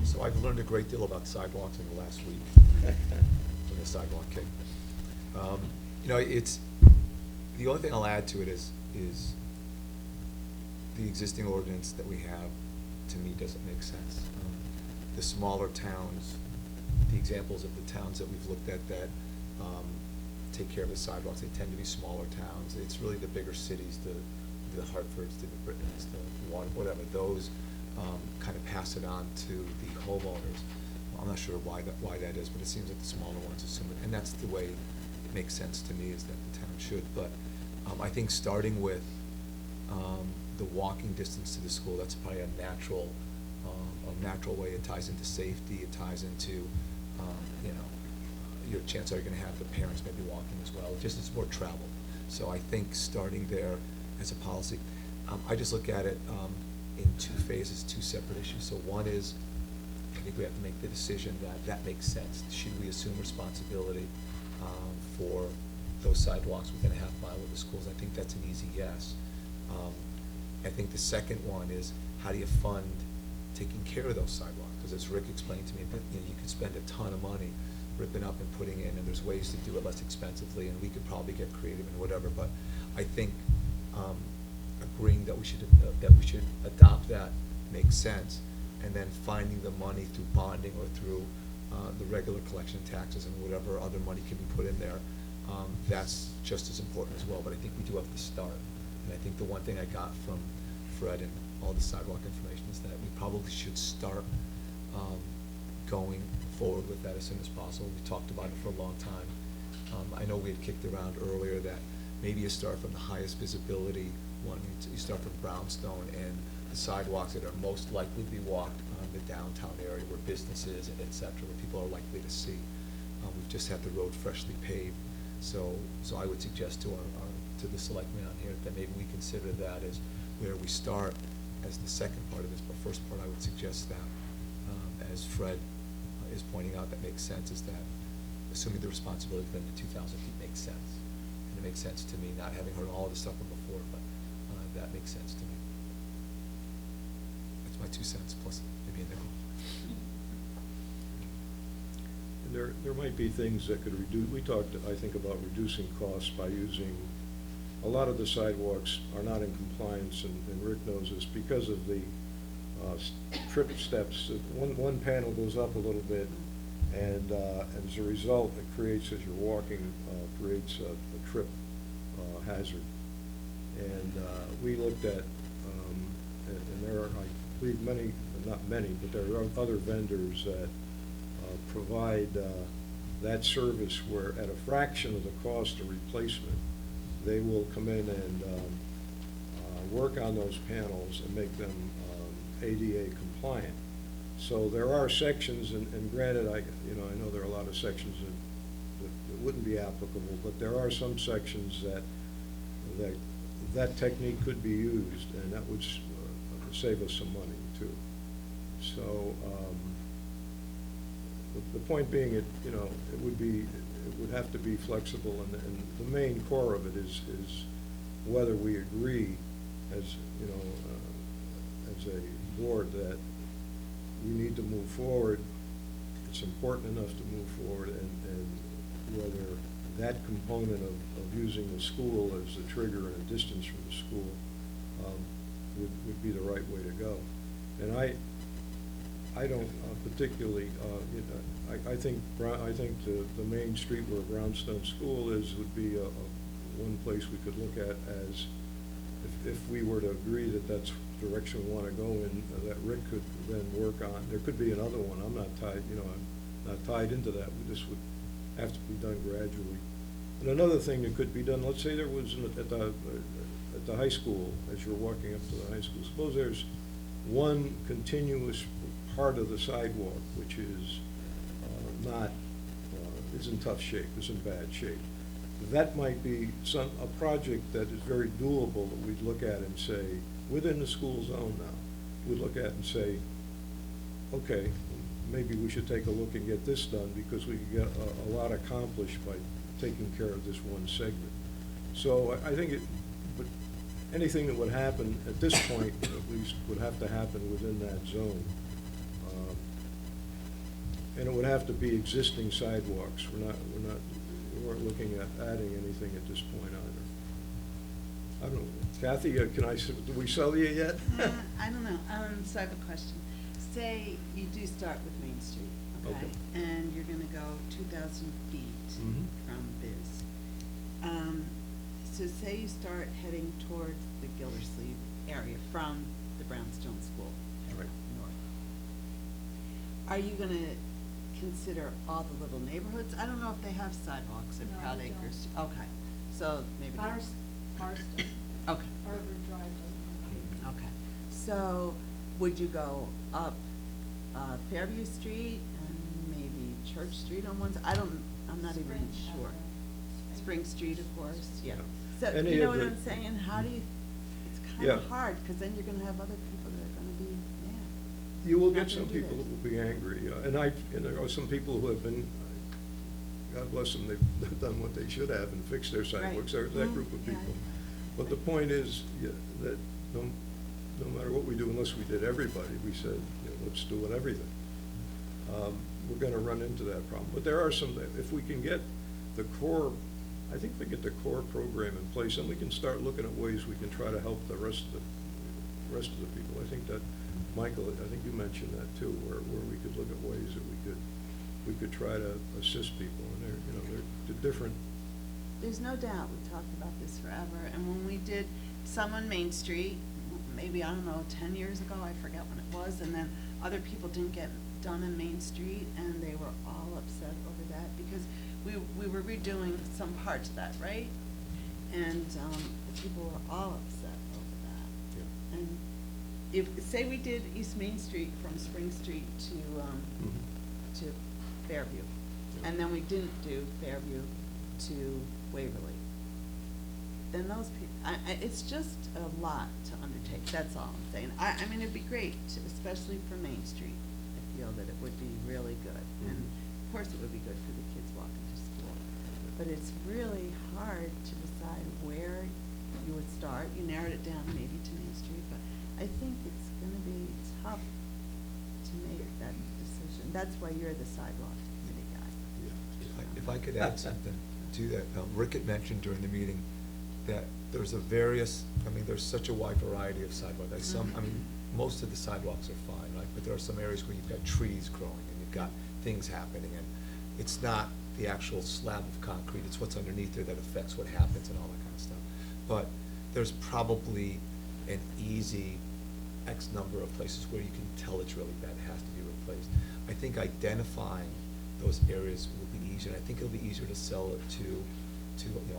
So I've learned a great deal about sidewalks in the last week. With a sidewalk kick. You know, it's, the only thing I'll add to it is the existing ordinance that we have, to me, doesn't make sense. The smaller towns, the examples of the towns that we've looked at that take care of the sidewalks, they tend to be smaller towns. It's really the bigger cities, the Hartfords, the New Britons, the whatever, those kind of pass it on to the homeowners. I'm not sure why that is, but it seems like the smaller ones assume it, and that's the way it makes sense to me, is that the town should. But I think starting with the walking distance to the school, that's probably a natural way. It ties into safety, it ties into you know, your chance are you going to have the parents maybe walking as well. Just it's more travel. So I think starting there as a policy, I just look at it in two phases, two separate issues. So one is, I think we have to make the decision that makes sense. Should we assume responsibility for those sidewalks within a half mile of the schools? I think that's an easy yes. I think the second one is, how do you fund taking care of those sidewalks? Because as Rick explained to me, you know, you can spend a ton of money ripping up and putting in, and there's ways to do it less expensively, and we could probably get creative and whatever. But I think agreeing that we should adopt that makes sense, and then finding the money through bonding or through the regular collection of taxes and whatever other money can be put in there, that's just as important as well. But I think we do have to start. And I think the one thing I got from Fred and all the sidewalk information is that we probably should start going forward with that as soon as possible. We talked about it for a long time. I know we had kicked around earlier that maybe you start from the highest visibility one. You start from Brownstone and the sidewalks that are most likely to be walked on the downtown area where businesses, et cetera, where people are likely to see. We've just had the road freshly paved. So I would suggest to to the selectmen on here that maybe we consider that as where we start as the second part of this. But first part, I would suggest that, as Fred is pointing out, that makes sense, is that assuming the responsibility within the 2,000 feet makes sense. And it makes sense to me, not having heard all of this stuff from before, but that makes sense to me. That's my 2 cents, plus maybe a nickel. And there might be things that could reduce, we talked, I think, about reducing costs by using, a lot of the sidewalks are not in compliance, and Rick knows this, because of the trip steps. One panel goes up a little bit, and as a result, it creates, as you're walking, creates a trip hazard. And we looked at, and there are, I believe, many, not many, but there are other vendors that provide that service where at a fraction of the cost of replacement, they will come in and work on those panels and make them ADA compliant. So there are sections, and granted, I know there are a lot of sections that wouldn't be applicable, but there are some sections that technique could be used, and that would save us some money too. So the point being, it would have to be flexible, and the main core of it is whether we agree as a board that we need to move forward. It's important enough to move forward, and whether that component of using the school as a trigger and a distance from the school would be the right way to go. And I don't particularly, I think the main street where Brownstone School is would be one place we could look at as, if we were to agree that that's the direction we want to go in, that Rick could then work on. There could be another one. I'm not tied, I'm not tied into that. This would have to be done gradually. And another thing that could be done, let's say there was at the high school, as you're walking up to the high school, suppose there's one continuous part of the sidewalk which is is in tough shape, is in bad shape. That might be a project that is very doable that we'd look at and say, within the school zone now, we'd look at and say, okay, maybe we should take a look and get this done, because we could get a lot accomplished by taking care of this one segment. So I think but anything that would happen at this point, at least, would have to happen within that zone. And it would have to be existing sidewalks. We weren't looking at adding anything at this point either. I don't know, Kathy, do we sell you yet? I don't know, so I have a question. Say you do start with Main Street, okay? Okay. And you're gonna go 2,000 feet Mhm. from Biz. So say you start heading towards the Gildersleeve area from the Brownstone School. Right. North. Are you gonna consider all the little neighborhoods? I don't know if they have sidewalks in No, Proud they Acres. don't. Okay, so maybe. not. Ours doesn't. Okay. Harvard Drive doesn't have. Okay, so would you go up Fairview Street and maybe Church Street on one side? I'm not even Spring sure. has a- Spring Street, of course, yeah. Yeah. So, Any you know of what the- I'm saying? How do you, it's Yeah. kinda hard, cause then you're gonna have other people that are gonna be mad. You will Not get gonna some do people this. that will be angry, and there are some people who have been, God bless them, they've done what they should have and fixed their sidewalks, there's that group of Yeah, people. yeah. But the point is, that no matter what we do, unless we did everybody, we said, let's do it everything. We're gonna run into that problem, but there are some, if we can get the core, I think if we get the core program in place, then we can start looking at ways we can try to help the rest of the people. I think that, Michael, I think you mentioned that too, where we could look at ways that we could try to assist people, and they're different. There's no doubt, we talked about this forever, and when we did some on Main Street, maybe, I don't know, 10 years ago, I forget when it was, and then other people didn't get done in Main Street, and they were all upset over that, because we were redoing some parts of that, right? And, the people were all upset over that. Yeah. And if, say we did East Main Street from Spring Street to Fairview, Yeah. and then we didn't do Fairview to Waverly, then those people, it's just a lot to undertake, that's all I'm saying. I mean, it'd be great, especially for Main Street. I feel that it would be really good. And of course, it would be good for the kids walking to school. But it's really hard to decide where you would start. You narrowed it down maybe to Main Street, but I think it's gonna be tough to make that decision. That's why you're the sidewalk committee guy. If I could add something to that, Rick had mentioned during the meeting that there's there's such a wide variety of sidewalks. Most of the sidewalks are fine, right? But there are some areas where you've got trees growing and you've got things happening, and it's not the actual slab of concrete, it's what's underneath there that affects what happens and all that kind of stuff. But there's probably an easy X number of places where you can tell it's really bad, it has to be replaced. I think identifying those areas will be easier, and I think it'll be easier to sell it to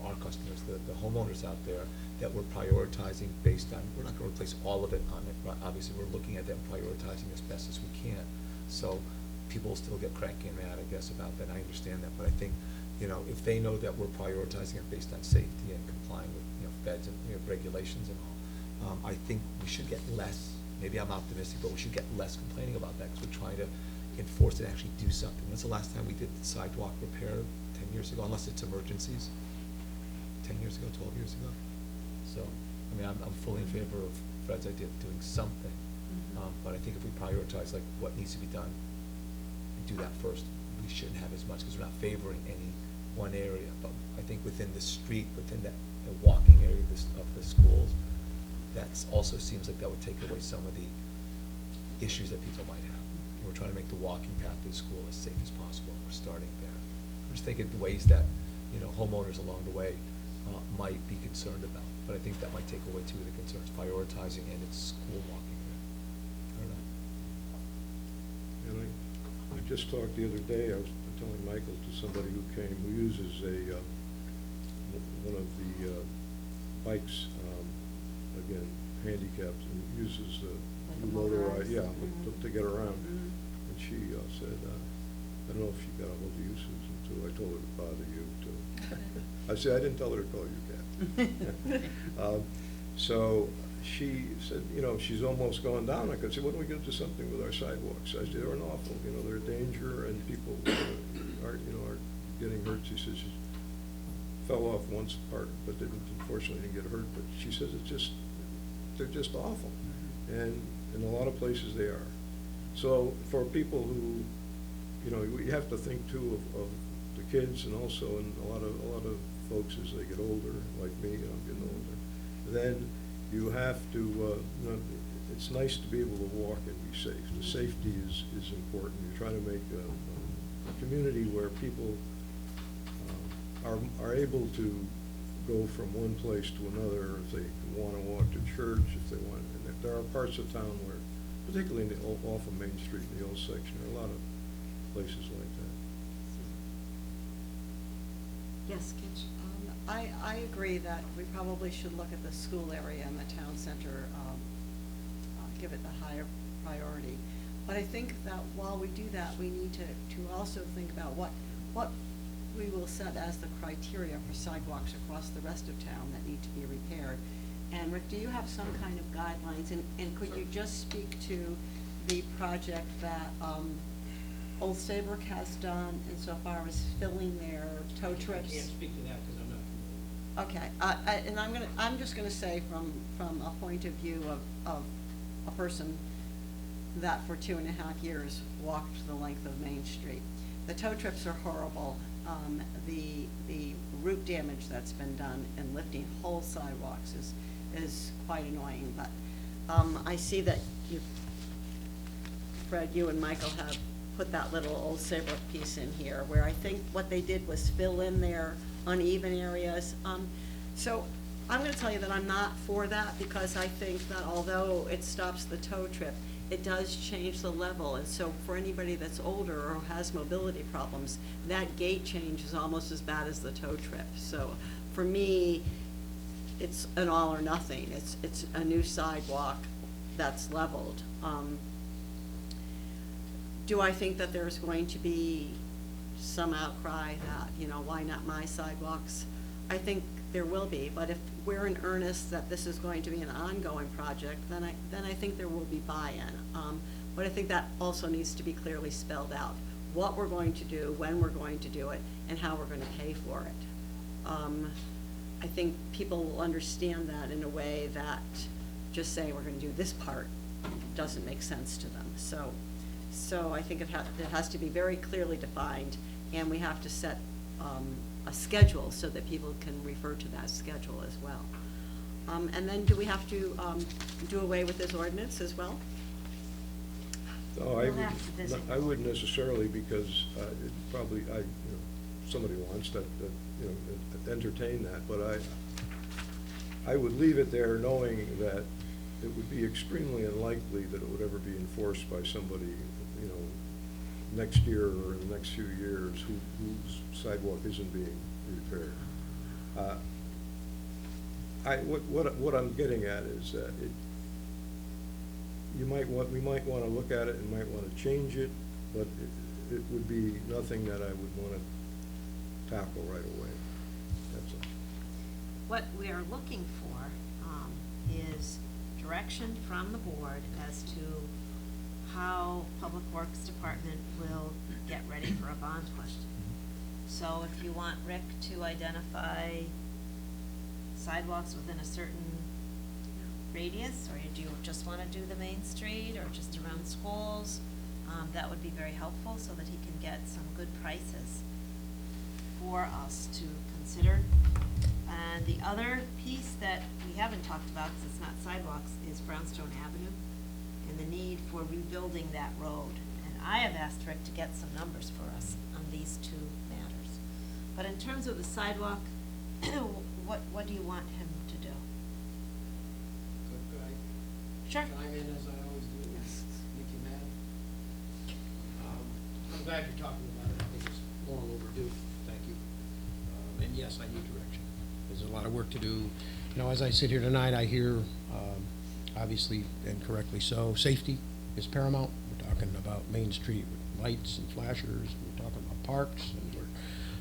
our customers, the homeowners out there, that we're prioritizing based on, we're not gonna replace all of it on it, but obviously we're looking at that and prioritizing as best as we can. So people will still get cranky and mad, I guess, about that, I understand that, but I think, if they know that we're prioritizing it based on safety and complying with, feds and, regulations and all, I think we should get less, maybe I'm optimistic, but we should get less complaining about that, because we're trying to enforce it and actually do something. When's the last time we did sidewalk repair? 10 years ago, unless it's emergencies? 10 years ago, 12 years ago? So, I'm fully in favor of Fred's idea of doing something. But I think if we prioritize like what needs to be done and do that first, we shouldn't have as much, because we're not favoring any one area. But I think within the street, within the walking area of the schools, that's also seems like that would take away some of the issues that people might have. We're trying to make the walking path to the school as safe as possible, and we're starting there. I'm just thinking the ways that, homeowners along the way might be concerned about. But I think that might take away two of the concerns, prioritizing and it's school walking there. I don't know. And I just talked the other day, I was telling Michael, to somebody who came, who uses one of the bikes, again, handicapped, and uses the Like a motorized, motorized? to get around. Mhm. And she said, I don't know if she got a hold of you, Susan, too. I told her to bother you, too. I said, I didn't tell her to call you, Kat. So she said, she's almost gone down. I could say, what are we going to do something with our sidewalks? I said, they're an awful, they're a danger, and people are getting hurt. She says she fell off once part, but unfortunately didn't get hurt. But she says they're just awful, and in a lot of places they are. So for people who, you know, we have to think too of the kids and also, and a lot of folks as they get older, like me, I'm getting older. Then you have to, you know, it's nice to be able to walk and be safe. The safety is important. You're trying to make a community where people are able to go from one place to another if they want to walk to church, if they want. And there are parts of town where, particularly in the, off of Main Street in the old section, there are a lot of places like that. Yes, Kitch? I agree that we probably should look at the school area and the town center, give it the higher priority. But I think that while we do that, we need to also think about what we will set as the criteria for sidewalks across the rest of town that need to be repaired. And Rick, do you have some kind of guidelines? And could you just speak to the project that Old Saybrook has done insofar as filling their tow trips? I can't speak to that because I'm not familiar. Okay, and I'm just gonna say from a point of view of a person that for 2.5 years walked the length of Main Street. The tow trips are horrible. The root damage that's been done in lifting whole sidewalks is quite annoying, but I see that Fred, you and Michael have put that little Old Saybrook piece in here, where I think what they did was fill in their uneven areas. So I'm gonna tell you that I'm not for that, because I think that although it stops the tow trip, it does change the level, and so for anybody that's older or has mobility problems, that gate change is almost as bad as the tow trip. So for me, it's an all or nothing. It's a new sidewalk that's leveled. Do I think that there's going to be some outcry that, you know, why not my sidewalks? I think there will be, but if we're in earnest that this is going to be an ongoing project, then I think there will be buy-in. But I think that also needs to be clearly spelled out, what we're going to do, when we're going to do it, and how we're going to pay for it. I think people will understand that in a way that just saying we're going to do this part doesn't make sense to them. So I think it has to be very clearly defined, and we have to set a schedule so that people can refer to that schedule as well. And then do we have to do away with this ordinance as well? No, We'll have to visit. I wouldn't necessarily, because it probably, somebody wants that, entertain that, but I would leave it there knowing that it would be extremely unlikely that it would ever be enforced by somebody, next year or in the next few years whose sidewalk isn't being repaired. What I'm getting at is that we might want to look at it and might want to change it, but it would be nothing that I would want to tackle right away. That's all. What we are looking for is direction from the board as to how Public Works Department will get ready for a bond question. So if you want Rick to identify sidewalks within a certain radius, or do you just want to do the Main Street or just around schools, that would be very helpful so that he can get some good prices for us to consider. And the other piece that we haven't talked about, because it's not sidewalks, is Brownstone Avenue and the need for rebuilding that road. And I have asked Rick to get some numbers for us on these two matters. But in terms of the sidewalk, what do you want him to do? Could I Sure. chime in as I always do? Yes. Thank you, Madam. I'm glad you're talking about it. I think it's long overdue. Thank you. And yes, I need direction. There's a lot of work to do. As I sit here tonight, I hear, obviously, and correctly so, safety is paramount. We're talking about Main Street with lights and flashers. We're talking about parks, and we're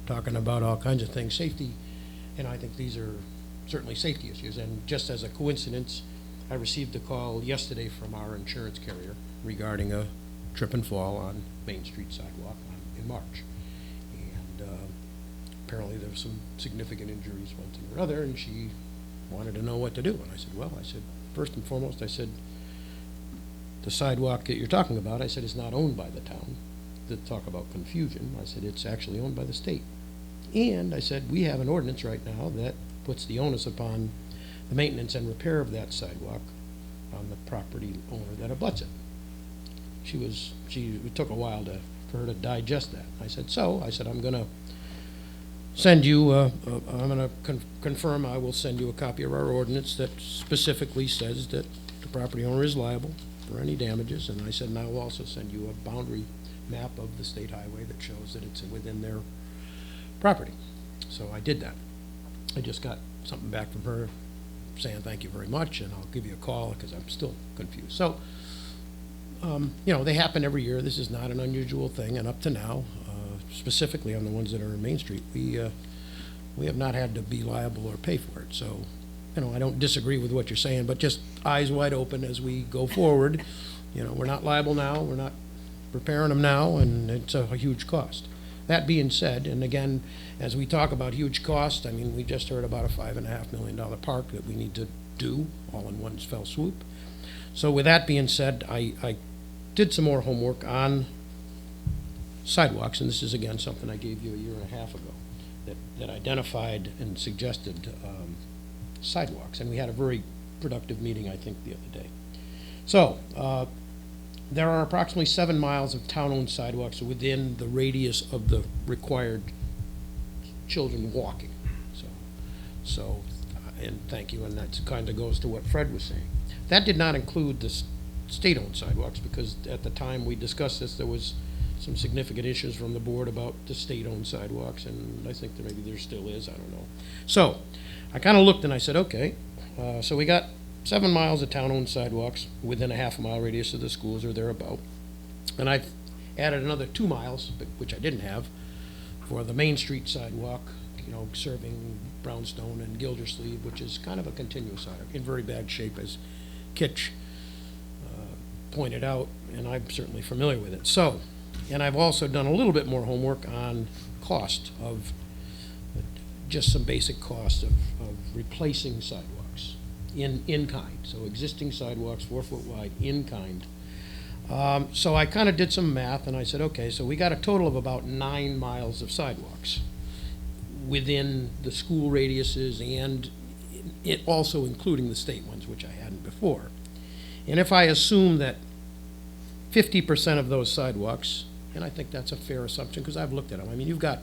talking about all kinds of things. Safety, and I think these are certainly safety issues. And just as a coincidence, I received a call yesterday from our insurance carrier regarding a trip and fall on Main Street sidewalk in March. And apparently there were some significant injuries, one thing or other, and she wanted to know what to do. And I said, first and foremost, I said, the sidewalk that you're talking about, I said, is not owned by the town. to talk about confusion, I said, it's actually owned by the state. And I said, we have an ordinance right now that puts the onus upon the maintenance and repair of that sidewalk on the property owner that abuts it. It took a while for her to digest that. I said, I'm gonna send you, I'm gonna confirm, I will send you a copy of our ordinance that specifically says that the property owner is liable for any damages, and I said, and I will also send you a boundary map of the state highway that shows that it's within their property. So I did that. I just got something back from her saying thank you very much, and I'll give you a call, because I'm still confused. So, you know, they happen every year. This is not an unusual thing, and up to now, specifically on the ones that are in Main Street, we have not had to be liable or pay for it. So, you know, I don't disagree with what you're saying, but just eyes wide open as we go forward. You know, we're not liable now, we're not repairing them now, and it's a huge cost. That being said, and again, as we talk about huge cost, I mean, we just heard about a $5.5 million park that we need to do all in one fell swoop. So with that being said, I did some more homework on sidewalks, and this is again something I gave you a year and a half ago, that identified and suggested sidewalks, and we had a very productive meeting, I think, the other day. So, there are approximately 7 miles of town-owned sidewalks within the radius of the required children walking. And thank you, and that kind of goes to what Fred was saying. That did not include the state-owned sidewalks, because at the time we discussed this, there was some significant issues from the board about the state-owned sidewalks, and I think maybe there still is, I don't know. So, I kind of looked and I said, okay, so we got 7 miles of town-owned sidewalks within a half-mile radius of the schools or thereabout. And I've added another 2 miles, which I didn't have, for the Main Street sidewalk, you know, serving Brownstone and Gildersleeve, which is kind of a continuous sidewalk, in very bad shape, as Kitch pointed out, and I'm certainly familiar with it. So, and I've also done a little bit more homework on cost of, just some basic cost of replacing sidewalks in kind. So existing sidewalks, 4 foot wide, in kind. So I kind of did some math, and I said, okay, so we got a total of about 9 miles of sidewalks within the school radiuses, and it also including the state ones, which I hadn't before. And if I assume that 50% of those sidewalks, and I think that's a fair assumption, because I've looked at them. I mean, you've got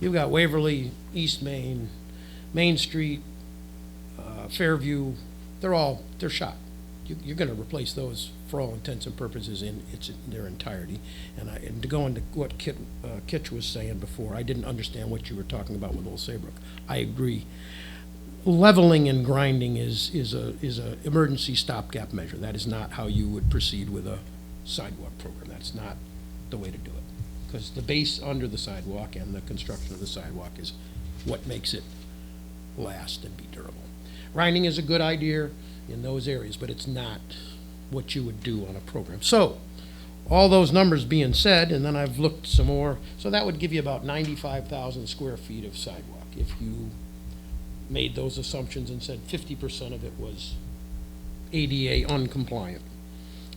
Waverly, East Main, Main Street, Fairview, they're shot. You're gonna replace those for all intents and purposes in their entirety. And to go into what Kitch was saying before, I didn't understand what you were talking about with Old Saybrook. I agree. Leveling and grinding is a emergency stopgap measure. That is not how you would proceed with a sidewalk program. That's not the way to do it. Because the base under the sidewalk and the construction of the sidewalk is what makes it last and be durable. Grinding is a good idea in those areas, but it's not what you would do on a program. So, all those numbers being said, and then I've looked some more, so that would give you about 95,000 square feet of sidewalk if you made those assumptions and said 50% of it was ADA uncompliant.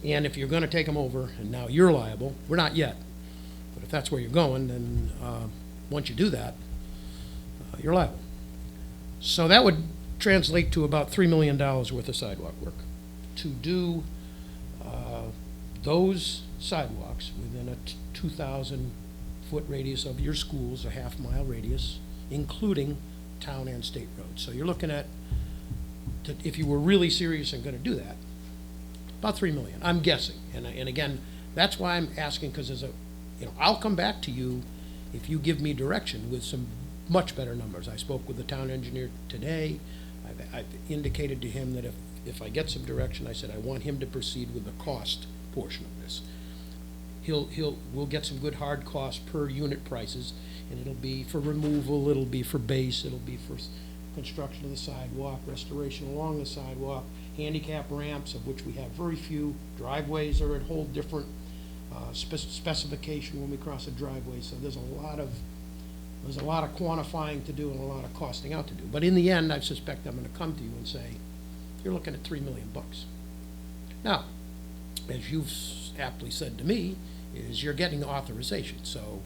And if you're gonna take them over, and now you're liable, we're not yet, but if that's where you're going, then once you do that, you're liable. So that would translate to about $3 million worth of sidewalk work to do those sidewalks within a 2,000-foot radius of your schools, a half-mile radius, including town and state roads. So you're looking at, if you were really serious and going to do that, about $3 million, I'm guessing. And again, that's why I'm asking, because I'll come back to you if you give me direction with some much better numbers. I spoke with the town engineer today. I've indicated to him that if I get some direction, I said I want him to proceed with the cost portion of this. We'll get some good hard costs per unit prices, and it'll be for removal, it'll be for base, it'll be for construction of the sidewalk, restoration along the sidewalk, handicap ramps, of which we have very few. Driveways are a whole different specification when we cross a driveway, so there's a lot of quantifying to do and a lot of costing out to do. But in the end, I suspect I'm going to come to you and say, you're looking at $3 million. Now, as you've aptly said to me, is you're getting authorization. So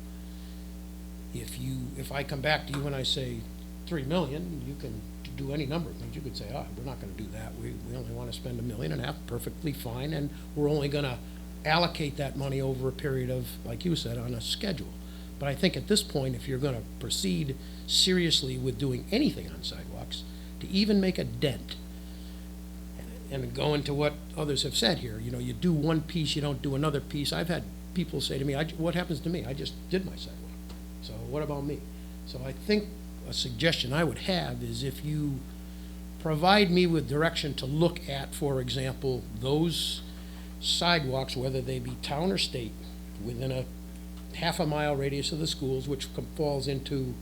if I come back to you and I say 3 million, you can do any number of things. You could say, we're not gonna do that. We only wanna spend $1.5 million, perfectly fine, and we're only gonna allocate that money over a period of, like you said, on a schedule. But I think at this point, if you're gonna proceed seriously with doing anything on sidewalks, to even make a dent, and go into what others have said here, you do one piece, you don't do another piece. I've had people say to me, what happens to me? I just did my sidewalk. So what about me? So I think a suggestion I would have is if you provide me with direction to look at, for example, those sidewalks, whether they be town or state, within a half-a-mile radius of the schools, which falls into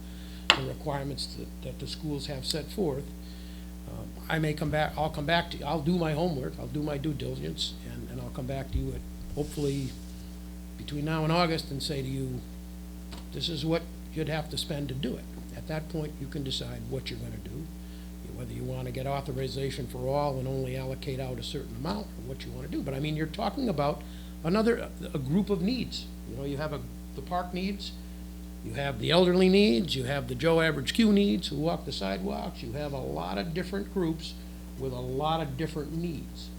the requirements that the schools have set forth, I'll come back to you, I'll do my homework, I'll do my due diligence, and I'll come back to you hopefully between now and August and say to you, this is what you'd have to spend to do it. At that point, you can decide what you're gonna do, whether you wanna get authorization for all and only allocate out a certain amount, or what you wanna do. But I mean, you're talking about a group of needs. You have the park needs, you have the elderly needs, you have the Joe Average Q needs who walk the sidewalks, you have a lot of different groups with a lot of different needs.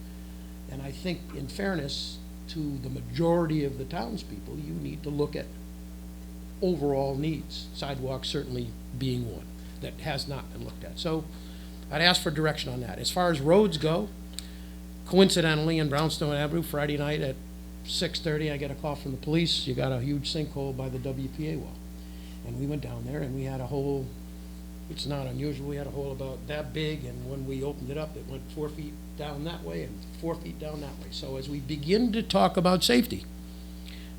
And I think, in fairness to the majority of the townspeople, you need to look at overall needs, sidewalks certainly being one that has not been looked at. So I'd ask for direction on that. As far as roads go, coincidentally, in Brownstone Avenue, Friday night at 6:30, I get a call from the police, you got a huge sinkhole by the WPA wall. And we went down there and we had a hole, it's not unusual, we had a hole about that big, and when we opened it up, it went 4 feet down that way and 4 feet down that way. So as we begin to talk about safety,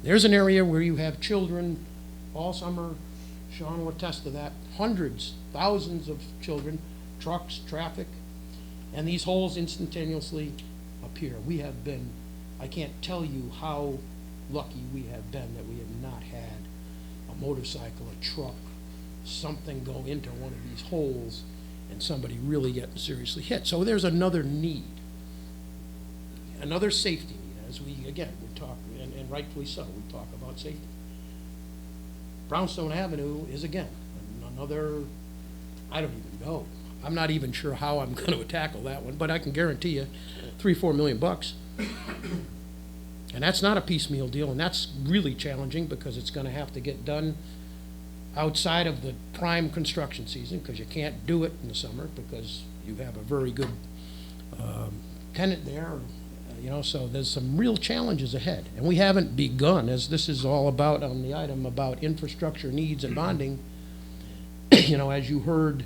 there's an area where you have children all summer, Sean will attest to that, hundreds, thousands of children, trucks, traffic, and these holes instantaneously appear. We have been, I can't tell you how lucky we have been that we have not had a motorcycle, a truck, something go into one of these holes and somebody really getting seriously hit. So there's another need, another safety need, as we talk, and rightfully so, we talk about safety. Brownstone Avenue is, again, another, I don't even know. I'm not even sure how I'm gonna tackle that one, but I can guarantee you, $3-4 million. And that's not a piecemeal deal, and that's really challenging because it's gonna have to get done outside of the prime construction season, because you can't do it in the summer because you have a very good tenant there, so there's some real challenges ahead. And we haven't begun, as this is all about on the item about infrastructure needs and bonding, as you heard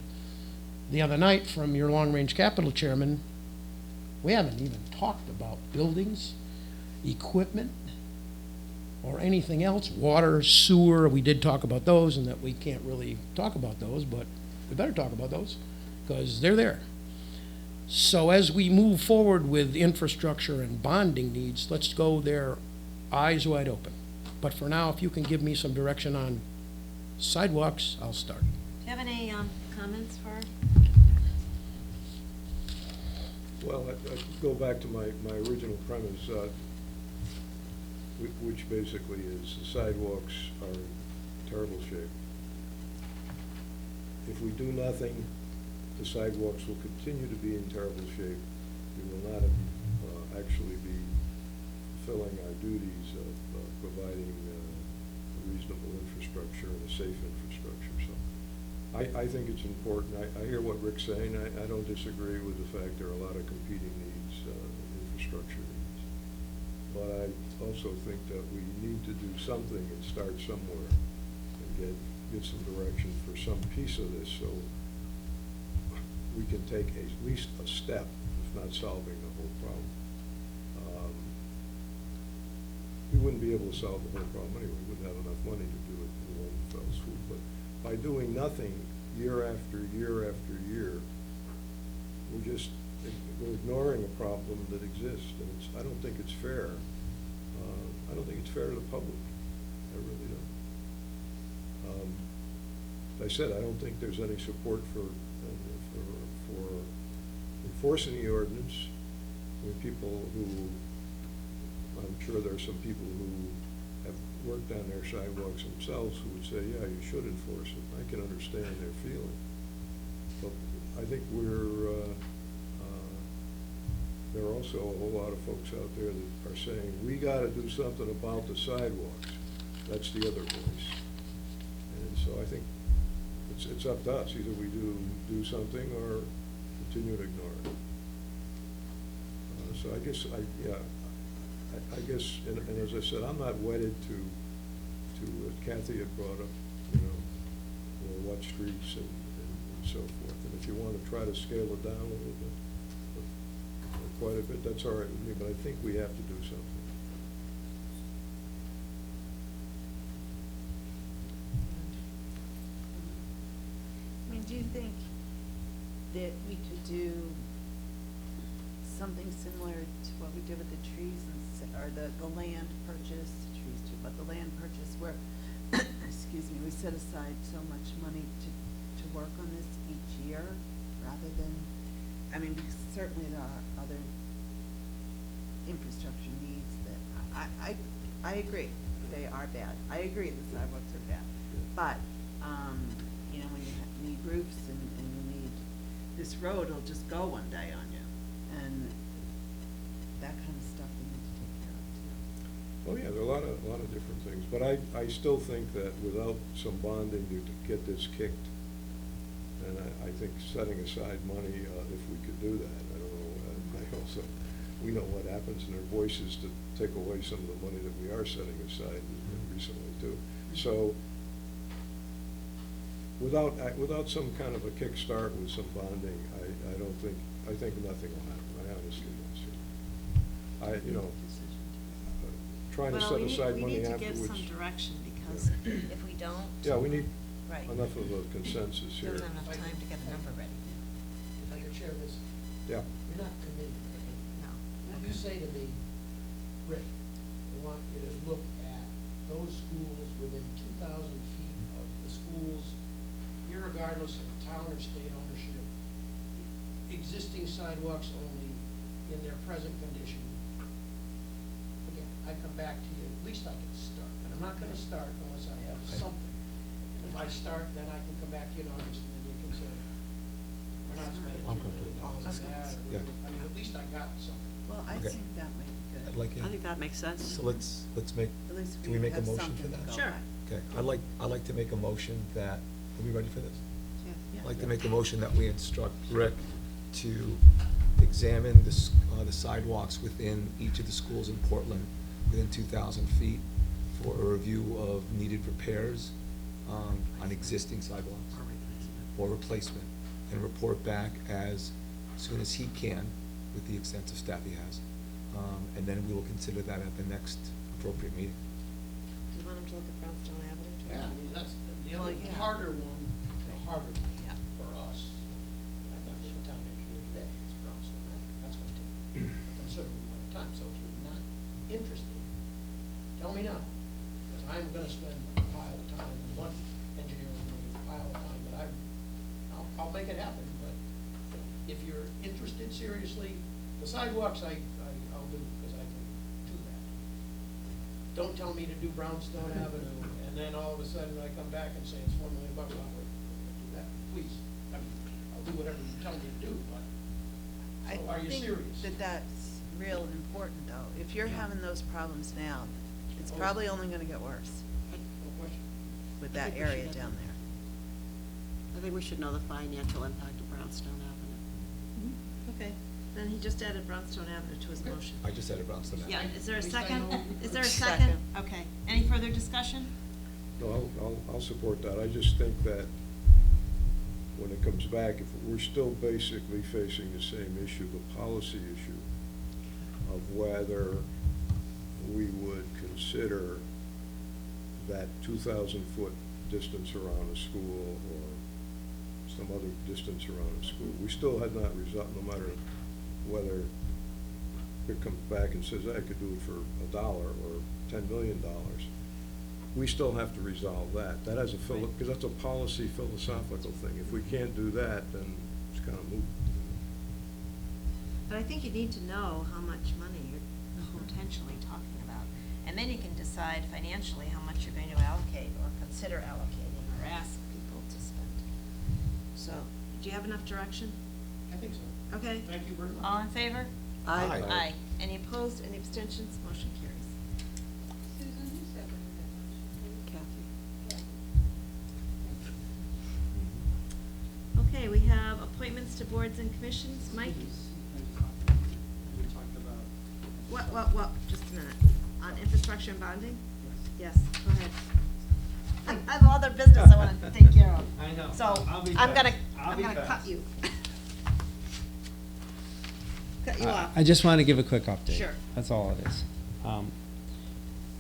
the other night from your long-range capital chairman, we haven't even talked about buildings, equipment, or anything else, water, sewer. We did talk about those, and that we can't really talk about those, but we better talk about those because they're there. So as we move forward with infrastructure and bonding needs, let's go there eyes wide open. But for now, if you can give me some direction on sidewalks, I'll start. Do you have any comments for? Well, I go back to my original premise, which basically is the sidewalks are in terrible shape. If we do nothing, the sidewalks will continue to be in terrible shape. We will not actually be fulfilling our duties of providing a reasonable infrastructure and a safe infrastructure. So I think it's important. I hear what Rick's saying. I don't disagree with the fact there are a lot of competing needs, infrastructure needs. But I also think that we need to do something and start somewhere and get some direction for some piece of this so we can take at least a step, if not solving the whole problem. We wouldn't be able to solve the whole problem anyway. We wouldn't have enough money to do it in one fell swoop. But by doing nothing year after year after year, we're ignoring a problem that exists, and I don't think it's fair. I don't think it's fair to the public. I really don't. As I said, I don't think there's any support for enforcing the ordinance with people who, I'm sure there are some people who have worked on their sidewalks themselves who would say, yeah, you should enforce it. I can understand their feeling. But I think there are also a whole lot of folks out there that are saying, we gotta do something about the sidewalks. That's the other voice. And so I think it's up to us. Either we do something or continue to ignore it. So I guess, I guess, and as I said, I'm not wedded to what Kathy had brought up, or what streets and so forth. And if you want to try to scale it down a little bit, quite a bit, that's all right with me, but I think we have to do something. I mean, do you think that we could do something similar to what we did with the trees or the land purchase, trees too, but the land purchase where, excuse me, we set aside so much money to work on this each year rather than, I mean, because certainly there are other infrastructure needs that, I agree, they are bad. I agree the sidewalks are bad. But, when you need roofs and you need, this road will just go one day on you. And that kind of stuff we need to take care of too. Oh, yeah, there are a lot of different things, but I still think that without some bonding to get this kicked, and I think setting aside money, if we could do that, I don't know, I also, we know what happens in their voices to take away some of the money that we are setting aside recently too. So, without some kind of a kickstart with some bonding, I think nothing will happen, I honestly don't see. Trying to set aside money afterwards. We need to give some direction, because if we don't. Yeah, we need Right. enough of a consensus here. Doesn't have enough time to get a number ready. If I could share this, Yeah. you're not committed to anything. No. If you say to me, Rick, I want you to look at those schools within 2,000 feet of the schools, irregardless of town or state ownership, existing sidewalks only in their present condition. Again, I come back to you, at least I can start, and I'm not gonna start unless I have something. If I start, then I can come back to you in August, and then you can say, we're not spending $2 million on that, or, Yeah. I mean, at least I got something. Well, I Okay. think that might be good. I'd like I think that makes sense. So let's make, At least can we make a have motion for something to that? go Sure. by. Okay, I'd like to make a motion that, are we ready for this? Yeah. I'd like to make a motion that we instruct Rick to examine the sidewalks within each of the schools in Portland within 2,000 feet for a review of needed repairs on existing sidewalks. Or replacement, and report back as soon as he can with the extensive staff he has. And then we will consider that at the next appropriate meeting. Do you want him to look at Brownstone Avenue too? Yeah, I mean, that's the Well, other yeah. harder one, Yeah. for us. I'm not the town engineer today, it's Brownstone, that's gonna take a considerable amount of time, so if you're not interested, tell me now, because I'm gonna spend a pile of time, and one engineer will make a pile of time, but I'll make it happen, but if you're interested seriously, the sidewalks I'll do, because I can do that. Don't tell me to do Brownstone Avenue, and then all of a sudden I come back and say it's $1 million, I'm not gonna do that, please. I mean, I'll do whatever you tell me to do, but, so are you serious? I think that's real important, though. If you're having those problems now, it's probably only gonna get worse No question. with I that think we area should- down there. I think we should know the financial impact of Brownstone Avenue. Okay, then he just added Brownstone Avenue to his motion. I just added Brownstone. Yeah, is there a At least I second? know- Is there a Second. second? Okay, any further discussion? No, I'll support that. I just think that when it comes back, if we're still basically facing the same issue, the policy issue of whether we would consider that 2,000-foot distance around a school or some other distance around a school. We still have not resolved, no matter whether it comes back and says, I could do it for $1 or $10 million. We still have to resolve that. That has a, because that's a policy philosophical thing. If we can't do that, then it's kind of moot. But I think you need to know how much money you're potentially talking about. And then you can decide financially how much you're going to allocate or consider allocating or ask people to spend. So, do you have enough direction? I think so. Okay. Thank you very much. All in favor? Aye. Aye. Any opposed, any abstentions? Motion carries. Susan, who seconded that motion? Kathy. Kathy. Okay, we have appointments to boards and commissions. Mike? We talked about. What, just a minute. On infrastructure and bonding? Yes, go ahead. I have other business I want to take care of. I know. So, I'll be I'm gonna, fast. I'll I'm be gonna cut fast. you. Cut you off. I just want to give a quick update. Sure. That's all it is.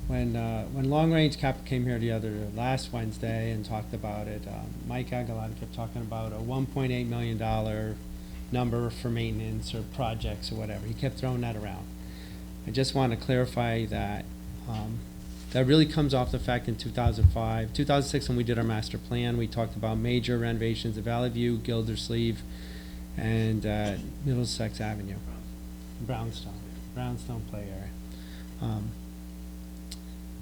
When Long Range Cap came here last Wednesday and talked about it, Mike Aguilar kept talking about a $1.8 million number for maintenance or projects or whatever. He kept throwing that around. I just want to clarify that that really comes off the fact in 2005, 2006 when we did our master plan, we talked about major renovations of Valley View, Gildersleeve, and Middlesex Avenue, Brownstone Play Area.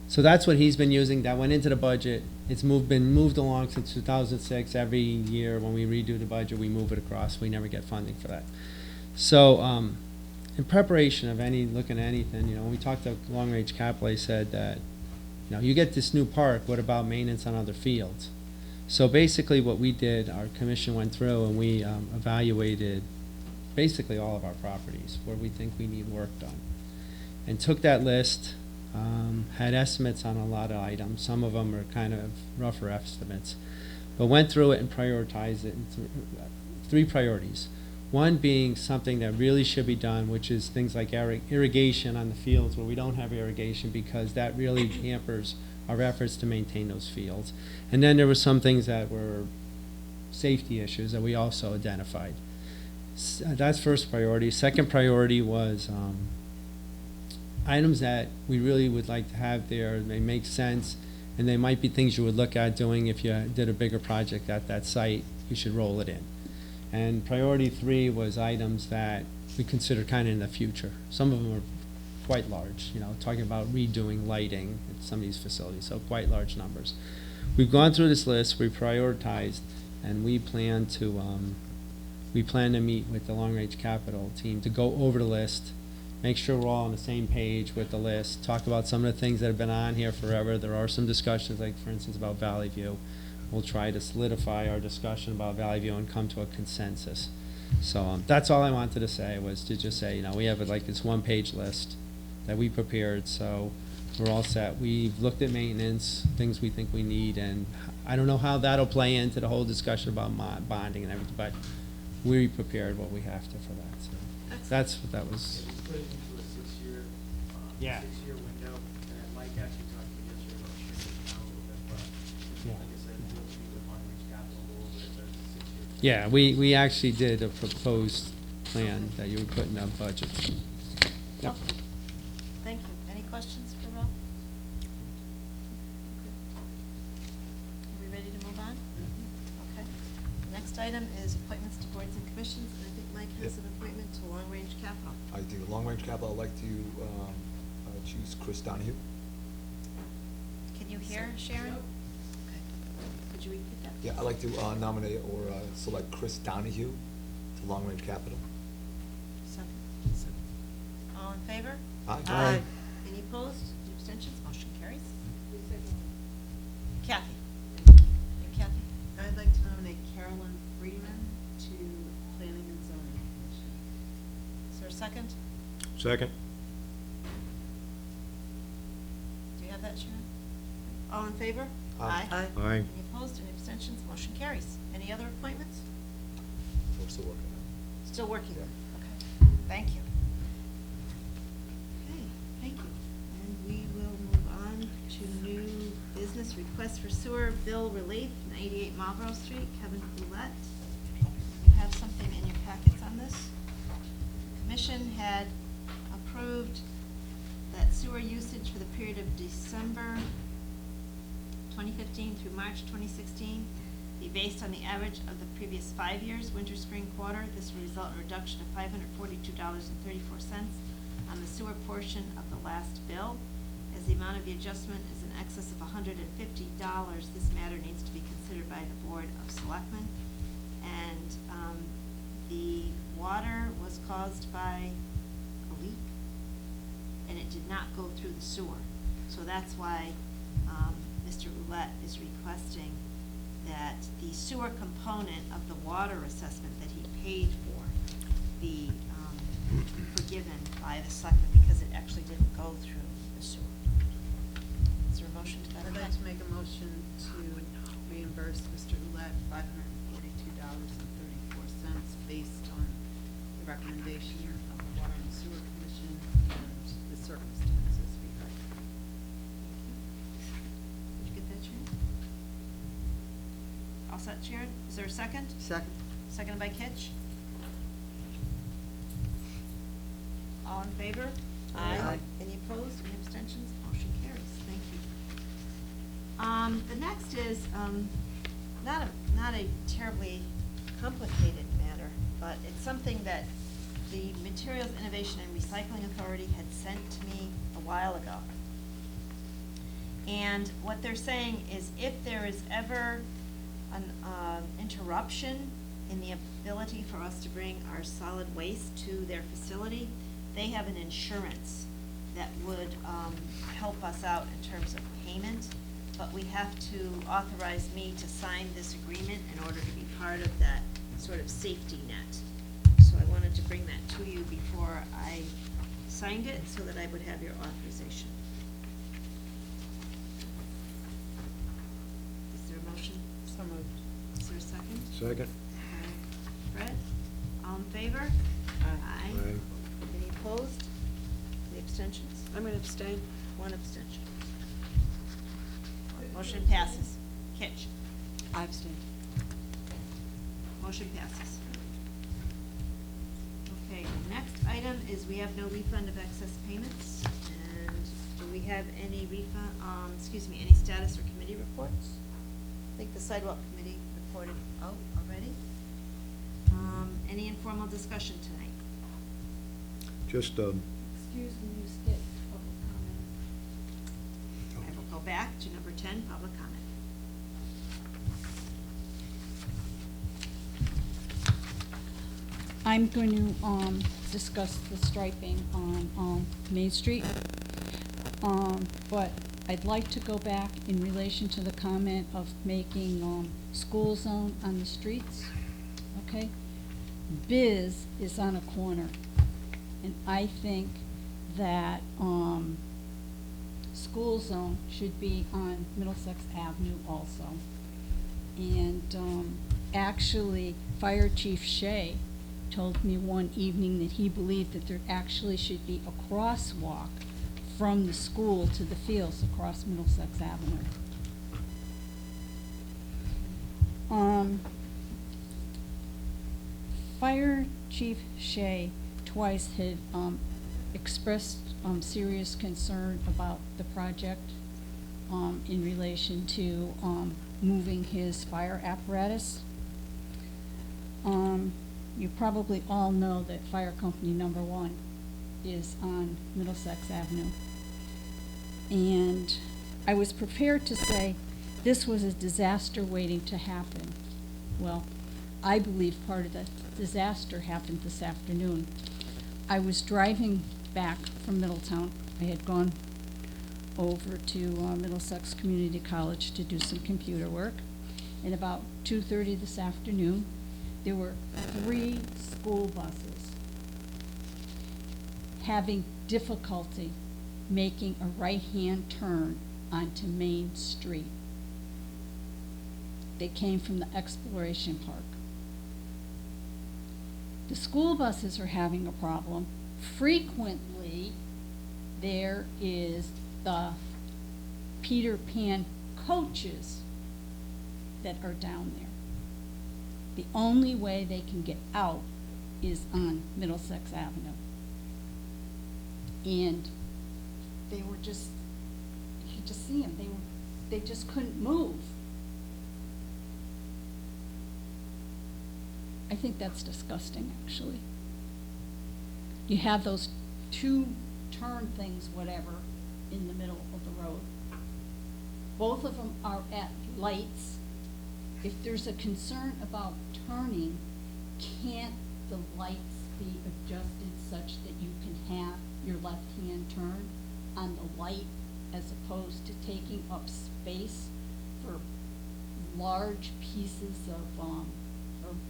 So that's what he's been using. That went into the budget. It's been moved along since 2006. Every year when we redo the budget, we move it across. We never get funding for that. So in preparation of looking at anything, when we talked to Long Range Capital, they said that, you get this new park, what about maintenance on other fields? So basically what we did, our commission went through and we evaluated basically all of our properties where we think we need work done. And took that list, had estimates on a lot of items. Some of them are kind of rougher estimates. But went through it and prioritized it into 3 priorities. One being something that really should be done, which is things like irrigation on the fields where we don't have irrigation, because that really hampers our efforts to maintain those fields. And then there were some things that were safety issues that we also identified. That's first priority. Second priority was items that we really would like to have there. They make sense, and they might be things you would look at doing if you did a bigger project at that site. You should roll it in. And priority 3 was items that we consider kind of in the future. Some of them are quite large, talking about redoing lighting at some of these facilities, so quite large numbers. We've gone through this list, we prioritized, and we plan to meet with the Long Range Capital team to go over the list, make sure we're all on the same page with the list, talk about some of the things that have been on here forever. There are some discussions, like for instance about Valley View. We'll try to solidify our discussion about Valley View and come to a consensus. So that's all I wanted to say, was to just say, we have like this 1-page list that we prepared, so we're all set. We've looked at maintenance, things we think we need, and I don't know how that'll play into the whole discussion about bonding and everything, but we prepared what we have to for that. So that's what that was. Yeah, we put it into a 6-year, Yeah. 6-year window, and Mike actually talked to me yesterday about shrinking it down a little bit, but Yeah. like I said, we'll meet with Long Range Capital a little bit, but it's a 6-year. Yeah, we actually did a proposed plan that you would put in our budget. Yep. Thank you. Any questions for Ralph? Are we ready to move on? Okay. The next item is appointments to boards and commissions, and I think Mike has Yep. an appointment to Long Range Capital. I do. Long Range Capital, I'd like to choose Chris Donahue. Can you hear Sharon? Okay. Could you repeat that? Yeah, I'd like to nominate or select Chris Donahue to Long Range Capital. Second. All in favor? Aye. Aye. Any opposed? Any abstentions? Motion carries. Who seconded? Kathy? Hey, Kathy? I'd like to nominate Carolyn Freeman to Planning and Zoning Commission. Is there a second? Second. Do you have that, Sharon? All in favor? Aye. Aye. Aye. Any opposed? Any abstentions? Motion carries. Any other appointments? We're still working on it. Still working? Yeah. Okay. Thank you. Okay, thank you. And we will move on to new business request for sewer bill relief, 98 Marlborough Street, Kevin Foulette. You have something in your packets on this. The Commission had approved that sewer usage for the period of December 2015 through March 2016 be based on the average of the previous 5 years, winter, spring quarter. This will result in a reduction of $542.34 on the sewer portion of the last bill. As the amount of the adjustment is in excess of $150, this matter needs to be considered by the Board of Selectmen. And the water was caused by a leak, and it did not go through the sewer. So that's why Mr. Roulette is requesting that the sewer component of the water assessment that he paid for be forgiven by the selectmen because it actually didn't go through the sewer. Is there a motion to that I'd effect? like to make a motion to reimburse Mr. Roulette $542.34 based on the recommendation of the Water and Sewer Commission and the circumstances behind it. Did you get that, Sharon? All set, Sharon? Is there a second? Second. Seconded by Kitch? All in favor? Aye. Any opposed, any abstentions? Motion carries. Thank you. The next is, not a terribly complicated matter, but it's something that the Materials Innovation and Recycling Authority had sent to me a while ago. And what they're saying is if there is ever an interruption in the ability for us to bring our solid waste to their facility, they have an insurance that would help us out in terms of payment, but we have to authorize me to sign this agreement in order to be part of that sort of safety net. So I wanted to bring that to you before I signed it so that I would have your authorization. Is there a motion? So moved. Is there a second? Second? Fred? All in favor? Aye. Aye. Any opposed? Any abstentions? I'm gonna abstain. One abstention. Motion passes. Kitch? I abstain. Motion passes. Okay, the next item is we have no refund of excess payments. And do we have any refund, any status or committee reports? I think the sidewalk committee reported out already. Any informal discussion tonight? Just, Excuse me, you skipped public comment. I will go back to number 10, public comment. I'm going to discuss the striping on Main Street. But I'd like to go back in relation to the comment of making school zone on the streets, okay? Biz is on a corner, and I think that school zone should be on Middlesex Avenue also. And actually, Fire Chief Shea told me one evening that he believed that there actually should be a crosswalk from the school to the fields across Middlesex Avenue. Fire Chief Shea twice had expressed serious concern about the project in relation to moving his fire apparatus. You probably all know that Fire Company Number 1 is on Middlesex Avenue. And I was prepared to say this was a disaster waiting to happen. Well, I believe part of the disaster happened this afternoon. I was driving back from Middletown. I had gone over to Middlesex Community College to do some computer work. And about 2:30 this afternoon, there were 3 school buses having difficulty making a right-hand turn onto Main Street. They came from the Exploration Park. The school buses are having a problem. Frequently, there is the Peter Pan coaches that are down there. The only way they can get out is on Middlesex Avenue. And they were just, you could just see them, they just couldn't move. I think that's disgusting, actually. You have those 2 turn things, whatever, in the middle of the road. Both of them are at lights. If there's a concern about turning, can't the lights be adjusted such that you can have your left-hand turn on the light as opposed to taking up space for large pieces of, or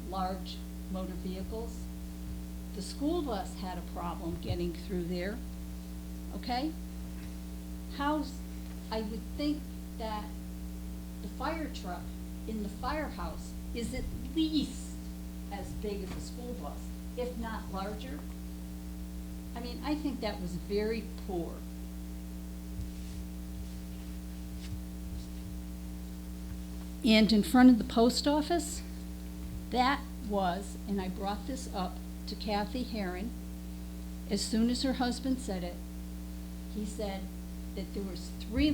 large motor vehicles? The school bus had a problem getting through there, okay? I would think that the fire truck in the firehouse is at least as big as a school bus, if not larger. I mean, I think that was very poor. And in front of the post office, that was, and I brought this up to Kathy Herron, as soon as her husband said it, he said that there was three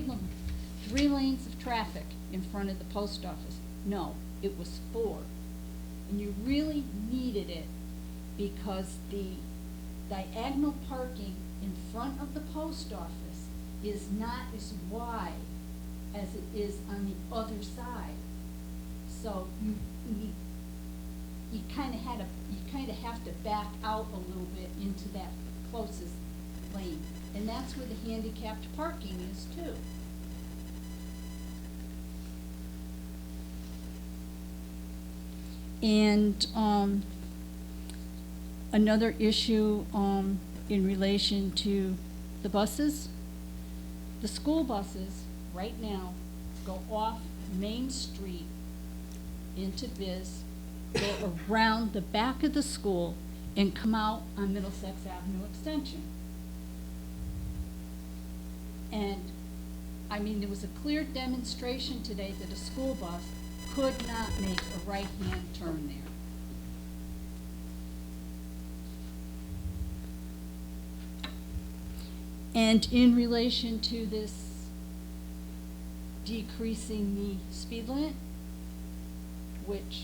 lanes of traffic in front of the post office. No, it was 4. And you really needed it because the diagonal parking in front of the post office is not as wide as it is on the other side. So you kind of have to back out a little bit into that closest lane. And that's where the handicapped parking is too. And another issue in relation to the buses, the school buses right now go off Main Street into Biz, go around the back of the school and come out on Middlesex Avenue Extension. And I mean, there was a clear demonstration today that a school bus could not make a right-hand turn there. And in relation to this decreasing the speed limit, which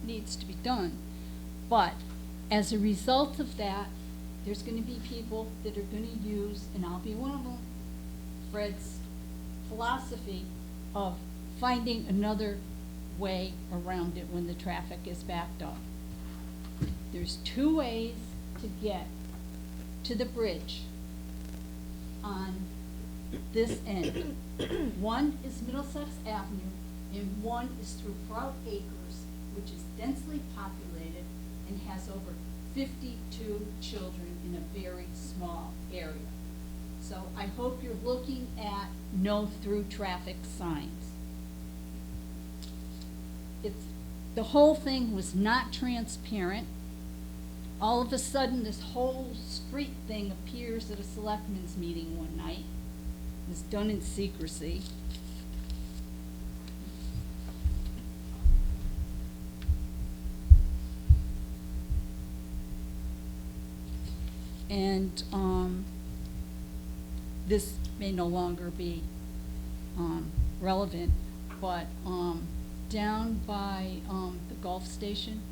needs to be done, but as a result of that, there's gonna be people that are gonna use, and I'll be one of them, Fred's philosophy of finding another way around it when the traffic is backed up. There's 2 ways to get to the bridge on this end. One is Middlesex Avenue, and one is through Prout Acres, which is densely populated and has over 52 children in a very small area. So I hope you're looking at no through traffic signs. The whole thing was not transparent. All of a sudden, this whole street thing appears at a selectmen's meeting one night. It was done in secrecy. And this may no longer be relevant, but down by the Gulf station,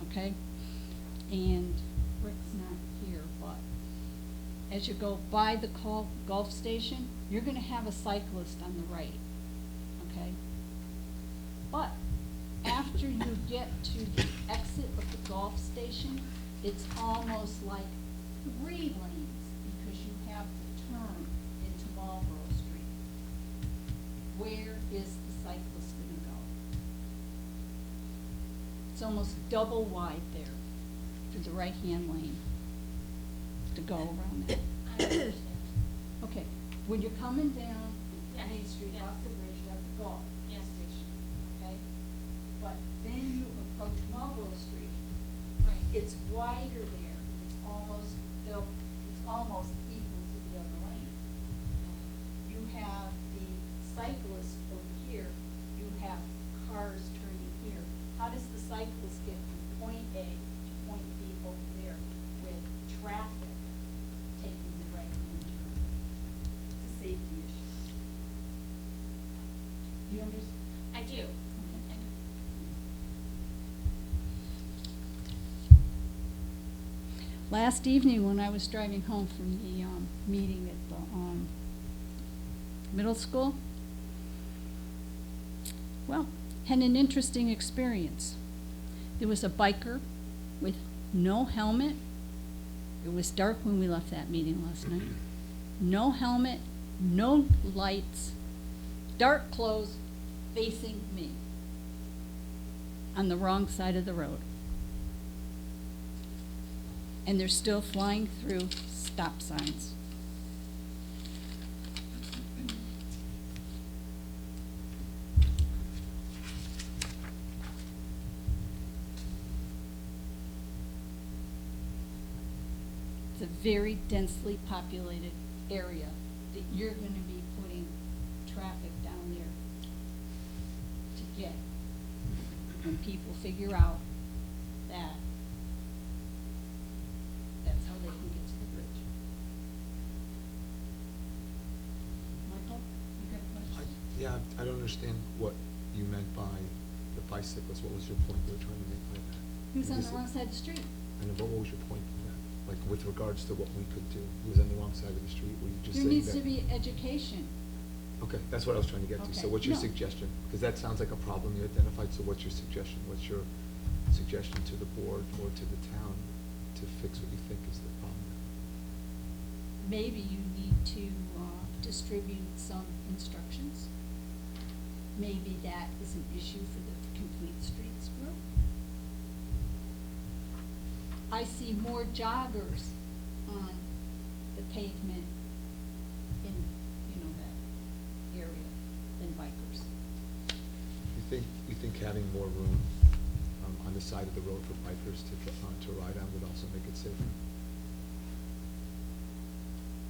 okay? And Rick's not here, but as you go by the Gulf station, you're gonna have a cyclist on the right, okay? But after you get to the exit of the Gulf station, it's almost like 3 lanes because you have to turn into Marlboro Street. Where is the cyclist gonna go? It's almost double wide there for the right-hand lane to go around that. I understand. Okay, when you're coming down Yeah, Main Street yeah. off the bridge, you have to go, Yes. station, okay? But then you approach Marlboro Street. Right. It's wider there, it's almost equal to the other lane. You have the cyclist over here, you have cars turning here. How does the cyclist get from point A to point B over there with traffic taking the right-hand turn? It's a safety issue. Do you understand? I do. Okay. Last evening, when I was driving home from the meeting at the Middle School. Well, had an interesting experience. There was a biker with no helmet. It was dark when we left that meeting last night. No helmet, no lights, dark clothes, facing me on the wrong side of the road. And they're still flying through stop signs. It's a very densely populated area that you're gonna be putting traffic down there to get. When people figure out that that's how they can get to the bridge. Michael, you got a question? Yeah, I don't understand what you meant by the bicyclist. What was your point you were trying to make by that? He was on Is the it- wrong side of the street. I know, but what was your point of that? Like, with regards to what we could do? He was on the wrong side of the street, were you just There saying needs that? to be education. Okay, that's what I was trying to get to. So Okay, what's your no. suggestion? Because that sounds like a problem you identified, so what's your suggestion? What's your suggestion to the board or to the town to fix what you think is the problem? Maybe you need to distribute some instructions. Maybe that is an issue for the Complete Streets group. I see more joggers on the pavement in, you know, that area than bikers. You think having more room on the side of the road for bikers to ride on would also make it safer?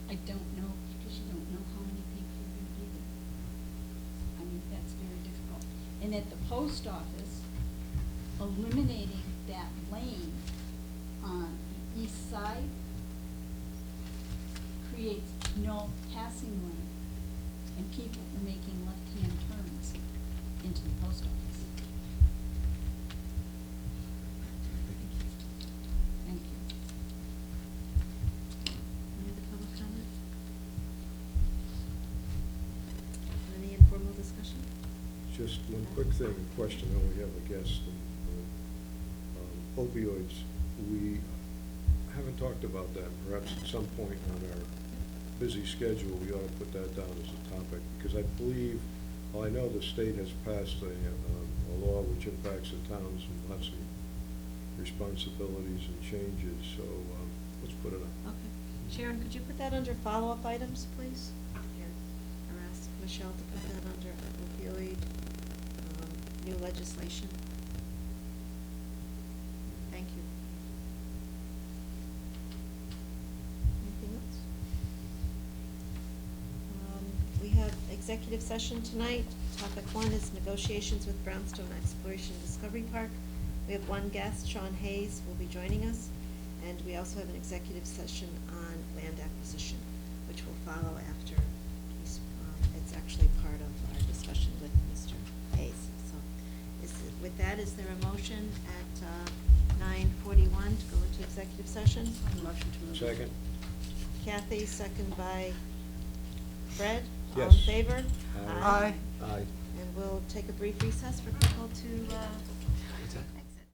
I don't know, because you don't know how many people are gonna be there. I mean, that's very difficult. And at the post office, eliminating that lane on the east side creates no passing lane, and people are making left-hand turns into the post office. Thank you. Any other public comment? Any informal discussion? Just one quick thing, a question, I only have a guest. Opioids, we haven't talked about that. Perhaps at some point on our busy schedule, we ought to put that down as a topic, because I believe, well, I know the state has passed a law which impacts the towns and lots of responsibilities and changes, so let's put it on. Okay. Sharon, could you put that under follow-up items, please? Or ask Michelle to put that under opioid, new legislation? Thank you. Anything else? We have executive session tonight. Topic 1 is negotiations with Brownstone Exploration Discovery Park. We have one guest, Sean Hayes, will be joining us. And we also have an executive session on land acquisition, which will follow after he's, it's actually part of our discussion with Mr. Hayes. So with that, is there a motion at 9:41 to go into executive session? Motion to move. Second? Kathy, second by Fred. All in Yes. favor? Aye. Aye. And we'll take a brief recess for people to